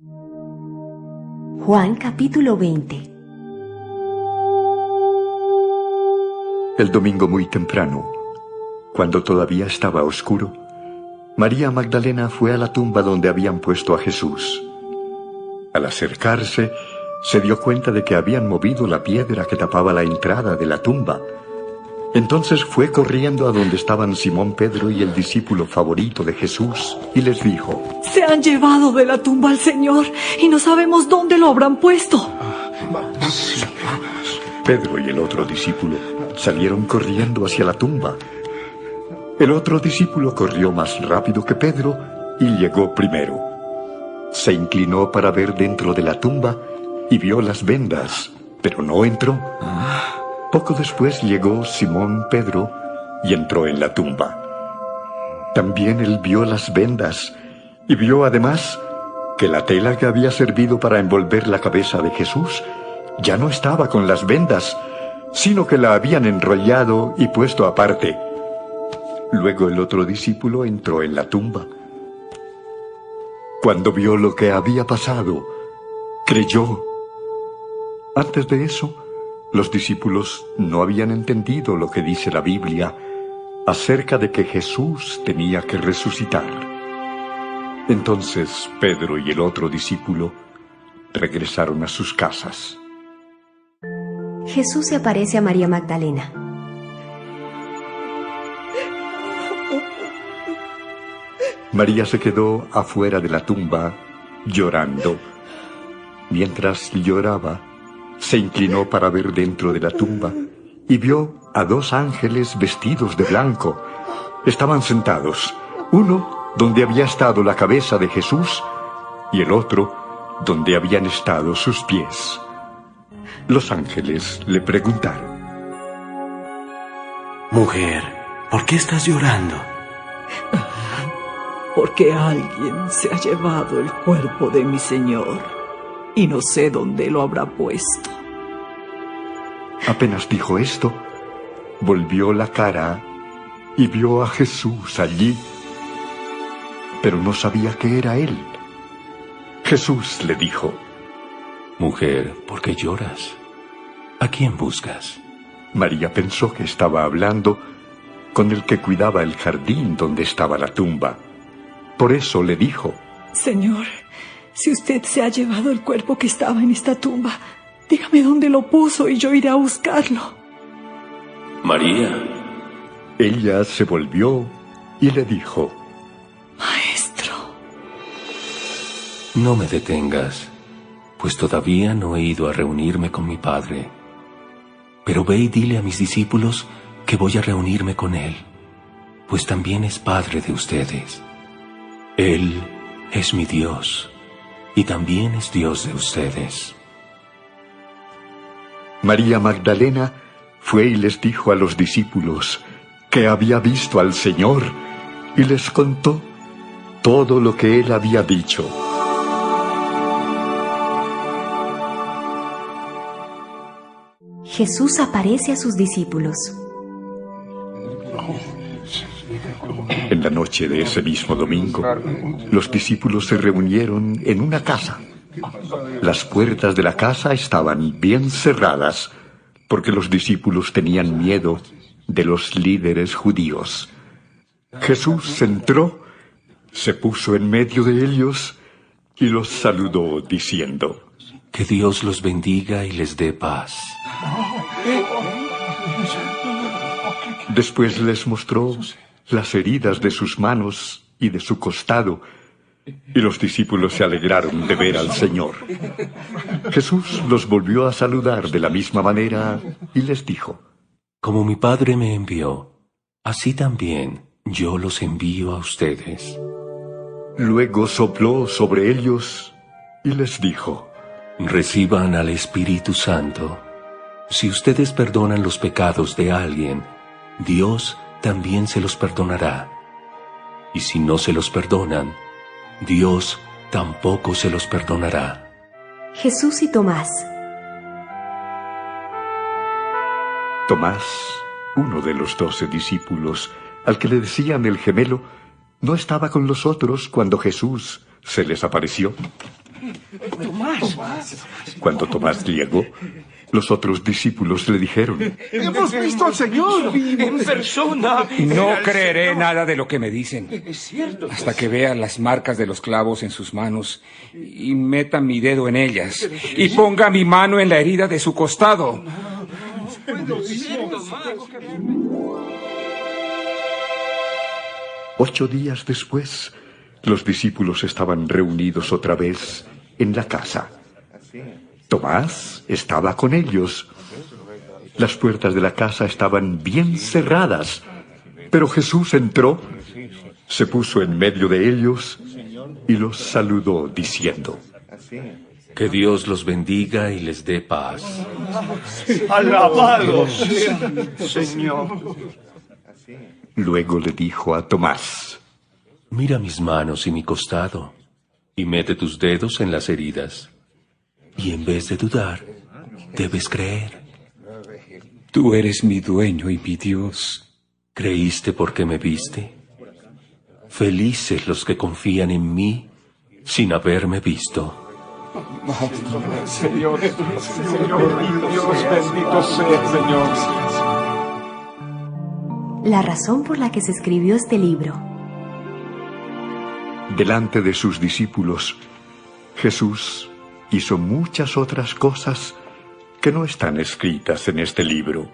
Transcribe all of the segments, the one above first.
Juan capítulo 20. El domingo muy temprano, cuando todavía estaba oscuro, María Magdalena fue a la tumba donde habían puesto a Jesús. Al acercarse, se dio cuenta de que habían movido la piedra que tapaba la entrada de la tumba. Entonces fue corriendo a donde estaban Simón Pedro y el discípulo favorito de Jesús, y les dijo: Se han llevado de la tumba al Señor y no sabemos dónde lo habrán puesto. Pedro y el otro discípulo salieron corriendo hacia la tumba. El otro discípulo corrió más rápido que Pedro y llegó primero. Se inclinó para ver dentro de la tumba y vio las vendas, pero no entró. Poco después llegó Simón Pedro y entró en la tumba. También él vio las vendas y vio además que la tela que había servido para envolver la cabeza de Jesús ya no estaba con las vendas, sino que la habían enrollado y puesto aparte. Luego el otro discípulo entró en la tumba. Cuando vio lo que había pasado, creyó. Antes de eso, los discípulos no habían entendido lo que dice la Biblia acerca de que Jesús tenía que resucitar. Entonces Pedro y el otro discípulo regresaron a sus casas. Jesús se aparece a María Magdalena. María se quedó afuera de la tumba llorando. Mientras lloraba, se inclinó para ver dentro de la tumba y vio a dos ángeles vestidos de blanco. Estaban sentados, uno donde había estado la cabeza de Jesús y el otro donde habían estado sus pies. Los ángeles le preguntaron: Mujer, ¿por qué estás llorando? Porque alguien se ha llevado el cuerpo de mi Señor y no sé dónde lo habrá puesto. Apenas dijo esto, volvió la cara y vio a Jesús allí, pero no sabía que era él. Jesús le dijo: Mujer, ¿por qué lloras? ¿A quién buscas? María pensó que estaba hablando con el que cuidaba el jardín donde estaba la tumba. Por eso le dijo: Señor, si usted se ha llevado el cuerpo que estaba en esta tumba, dígame dónde lo puso y yo iré a buscarlo. María. Ella se volvió y le dijo: Maestro. No me detengas, pues todavía no he ido a reunirme con mi Padre. Pero ve y dile a mis discípulos que voy a reunirme con Él, pues también es Padre de ustedes. Él es mi Dios y también es Dios de ustedes. María Magdalena fue y les dijo a los discípulos que había visto al Señor y les contó todo lo que él había dicho. Jesús aparece a sus discípulos. En la noche de ese mismo domingo, los discípulos se reunieron en una casa. Las puertas de la casa estaban bien cerradas, porque los discípulos tenían miedo de los líderes judíos. Jesús entró, se puso en medio de ellos y los saludó diciendo: Que Dios los bendiga y les dé paz. Después les mostró las heridas de sus manos y de su costado, y los discípulos se alegraron de ver al Señor. Jesús los volvió a saludar de la misma manera y les dijo: Como mi Padre me envió, así también yo los envío a ustedes. Luego sopló sobre ellos y les dijo: Reciban al Espíritu Santo. Si ustedes perdonan los pecados de alguien, Dios también se los perdonará. Y si no se los perdonan, Dios tampoco se los perdonará. Jesús y Tomás. Tomás, uno de los 12 discípulos, al que le decían el gemelo, no estaba con los otros cuando Jesús se les apareció. Cuando Tomás llegó, los otros discípulos le dijeron: ¡Hemos visto al Señor! En persona. No creeré nada de lo que me dicen hasta que vea las marcas de los clavos en sus manos y meta mi dedo en ellas y ponga mi mano en la herida de su costado. 8 días después, los discípulos estaban reunidos otra vez en la casa. Tomás estaba con ellos. Las puertas de la casa estaban bien cerradas, pero Jesús entró, se puso en medio de ellos y los saludó diciendo: Que Dios los bendiga y les dé paz. Alabado sea, Señor. Luego le dijo a Tomás: Mira mis manos y mi costado, y mete tus dedos en las heridas. Y en vez de dudar, debes creer. Tú eres mi dueño y mi Dios. ¿Creíste porque me viste? Felices los que confían en mí sin haberme visto. Señor, Dios bendito sea, Señor. La razón por la que se escribió este libro. Delante de sus discípulos, Jesús hizo muchas otras cosas que no están escritas en este libro.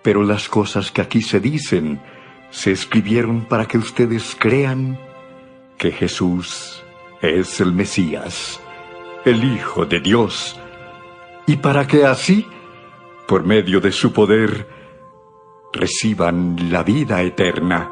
Pero las cosas que aquí se dicen se escribieron para que ustedes crean que Jesús es el Mesías, el Hijo de Dios, y para que así, por medio de su poder, reciban la vida eterna.